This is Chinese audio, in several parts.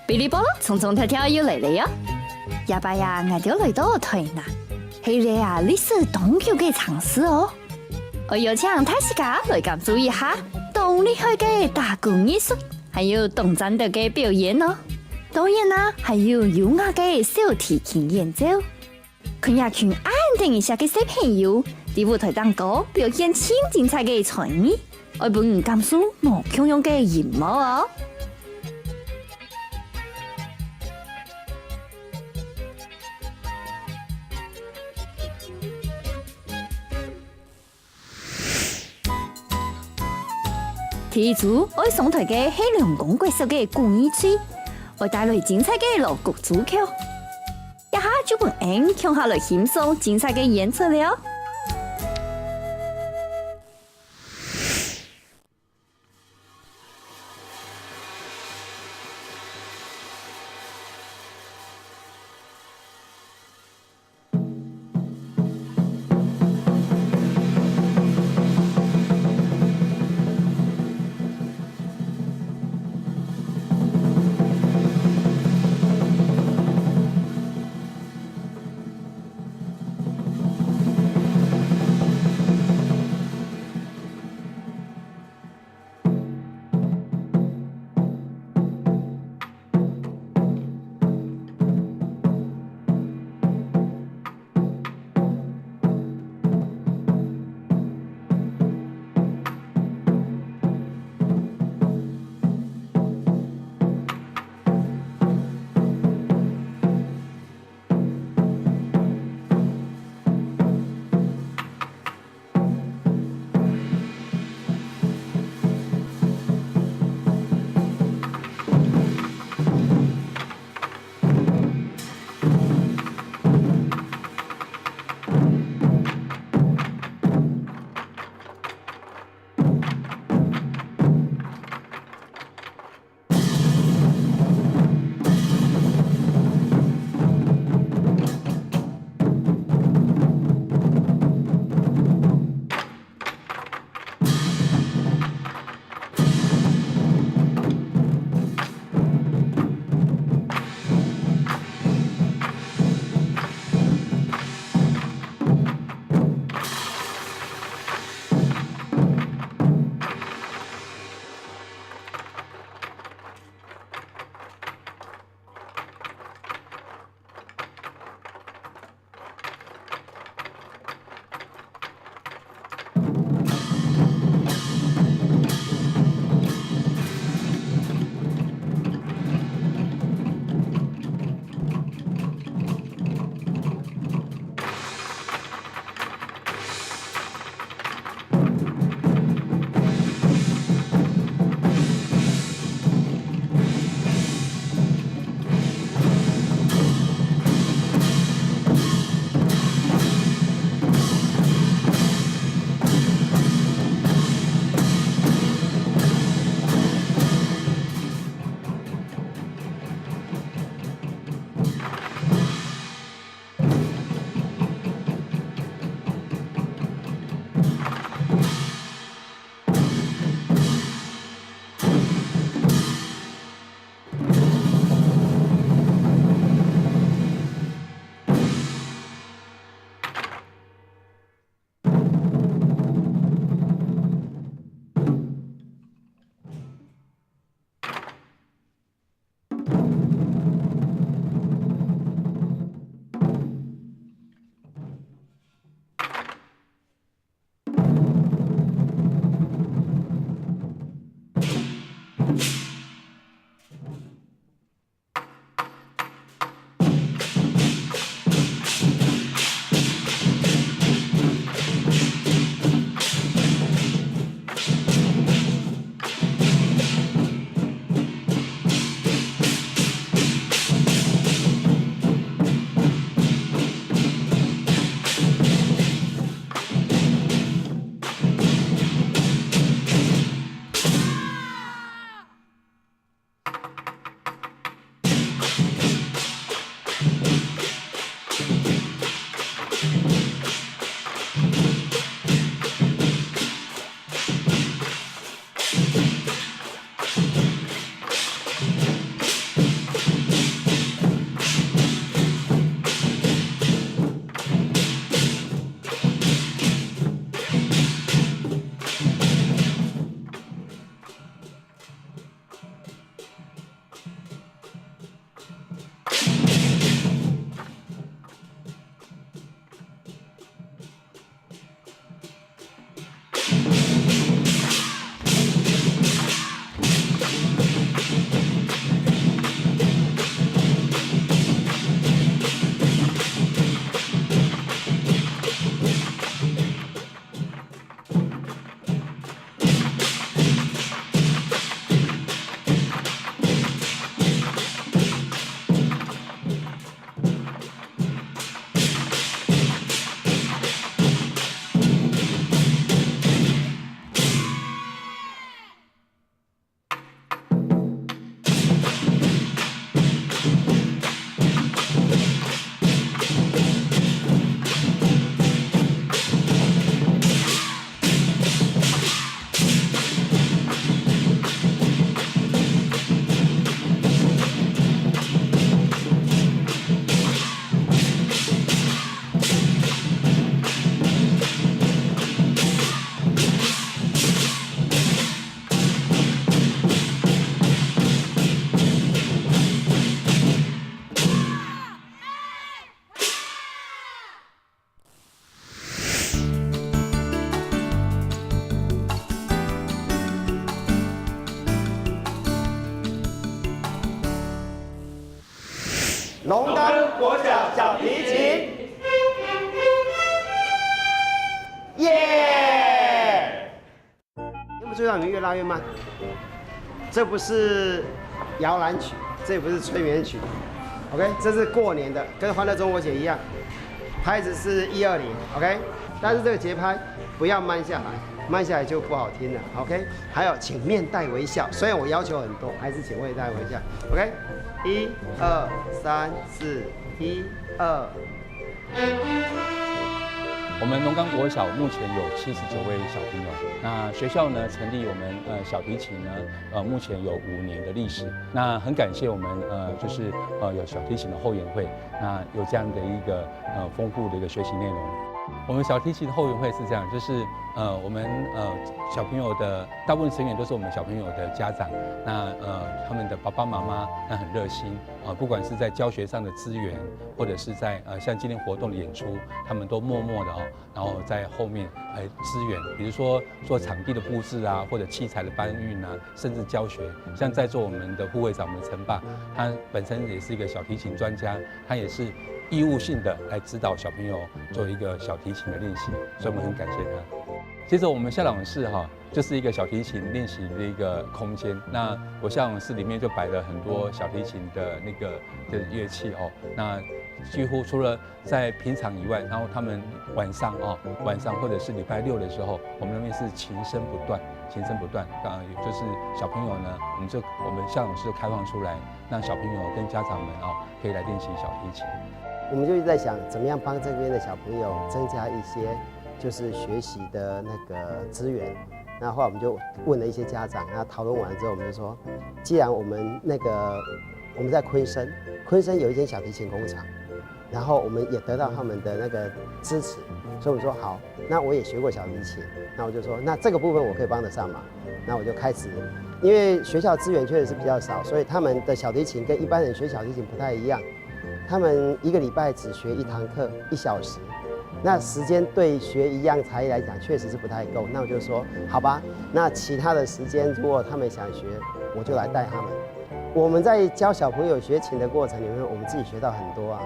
哔哩啵咯，匆匆跳跳又嚟了哟！呀爸呀，我就来到台南，系个啊历史悠久嘅城市哦。我邀请大家来感受一下动厉害嘅打鼓艺术，还有动真的嘅表演哦。当然啦，还有优雅嘅小提琴演奏。看一群安定一下嘅小朋友，喺舞台当歌表演超精彩嘅才艺，我本唔感受无穷样嘅荧幕哦。第一组我上台嘅係兩公貴手嘅古意吹，我帶來精彩嘅鑼鼓主曲，一下就本人向下來欣賞精彩嘅演出了。龙岗国小小提琴，耶！有没有注意到你们越拉越慢？这不是摇篮曲，这也不是催眠曲 ，OK， 这是过年的，跟《欢乐中国节》一样，拍子是120，OK， 但是这个节拍不要慢下来，慢下来就不好听了 ，OK。还有，请面带微笑，虽然我要求很多，还是请面带微笑 ，OK。1、2、3、4， 1、2。我们龙岗国小目前有79位小朋友。那学校呢成立我们小提琴呢目前有5年的历史。那很感谢我们就是有小提琴的后援会，那有这样的一个丰富的一个学习内容。我们小提琴后援会是这样，就是我们小朋友的大部分成员都是我们小朋友的家长，那他们的爸爸妈妈那很热心不管是在教学上的资源，或者是在像今天活动的演出，他们都默默的然后在后面来支援，比如说做场地的布置啊，或者器材的搬运啊，甚至教学。像在座我们的副会长我们陈爸，他本身也是一个小提琴专家，他也是义务性的来指导小朋友做一个小提琴的练习，所以我们很感谢他。接着我们校长室就是一个小提琴练习的一个空间。那我校长室里面就摆了很多小提琴的那个乐器那几乎除了在平常以外，然后他们晚上或者是礼拜6的时候，我们那边是琴声不断，琴声不断。也就是小朋友呢，我们校长室开放出来，让小朋友跟家长们可以来练习小提琴。我们就一直在想，怎么样帮这边的小朋友增加一些就是学习的那个资源。那后来我们就问了一些家长，那讨论完之后，我们就说，既然我们在昆山有一间小提琴工厂，然后我们也得到他们的那个支持，所以我们说好，那我也学过小提琴，那我就说，那这个部分我可以帮得上忙。那我就开始，因为学校资源确实是比较少，所以他们的小提琴跟一般人学小提琴不太一样。他们1个礼拜只学1堂课1小时，那时间对学一样才艺来讲确实是不太够。那我就说好吧，那其他的时间如果他们想学，我就来带他们。我们在教小朋友学琴的过程里面，我们自己学到很多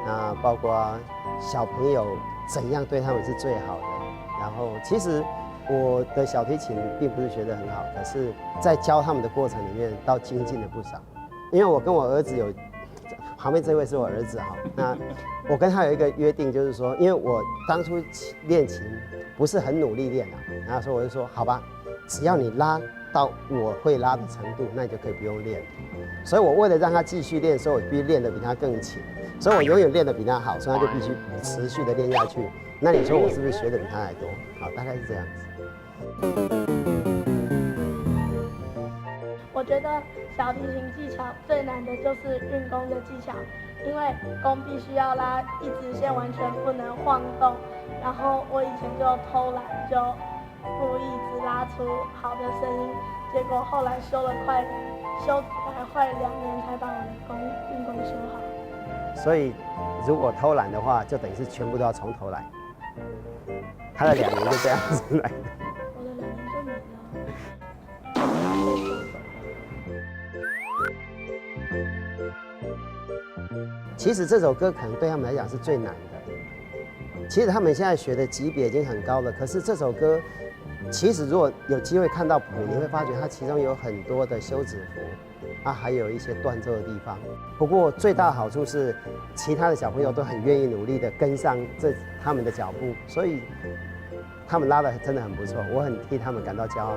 那包括小朋友怎样对他们是最好的。然后其实我的小提琴并不是学得很好，可是在教他们的过程里面倒精进了不少。因为我跟我儿子旁边这位是我儿子那我跟他有一个约定，就是说，因为我当初练琴不是很努力练然后所以我就说，好吧，只要你拉到我会拉的程度，那你就可以不用练。所以我为了让他继续练，所以我必须练得比他更勤，所以我永远练得比他好，所以他就必须持续的练下去。那你说我是不是学得比他还多？大概是这样子。我觉得小提琴技巧最难的就是运弓的技巧，因为弓必须要拉一直线，完全不能晃动。然后我以前就偷懒，就故意只拉出好的声音，结果后来修了快2年才把我的运弓修好。所以如果偷懒的话，就等于是全部都要从头来。他的2年就这样子来的。我的2年就没了。其实这首歌可能对他们来讲是最难的。其实他们现在学的级别已经很高了，可是这首歌，其实如果有机会看到谱，你会发觉它其中有很多的休止符，还有一些断奏的地方。不过最大的好处是，其他的小朋友都很愿意努力的跟上他们的脚步，所以他们拉得真的很不错，我很替他们感到骄傲。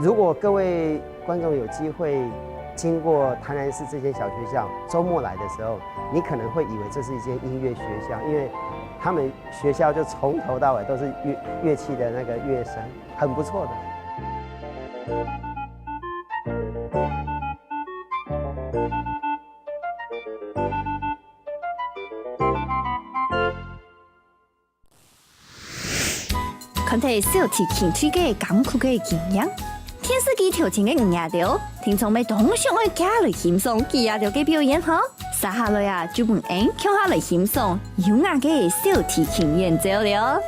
如果各位观众有机会经过台南市这间小学校，周末来的时候，你可能会以为这是一间音乐学校，因为他们学校就从头到尾都是乐器的那个乐声，很不错的。看睇小提琴吹嘅艰苦嘅經驗，電視機調情嘅5條，聽眾咪同上去加嚟欣賞2條嘅表演呵。接下來就本人跳下嚟欣賞優雅嘅小提琴演奏了。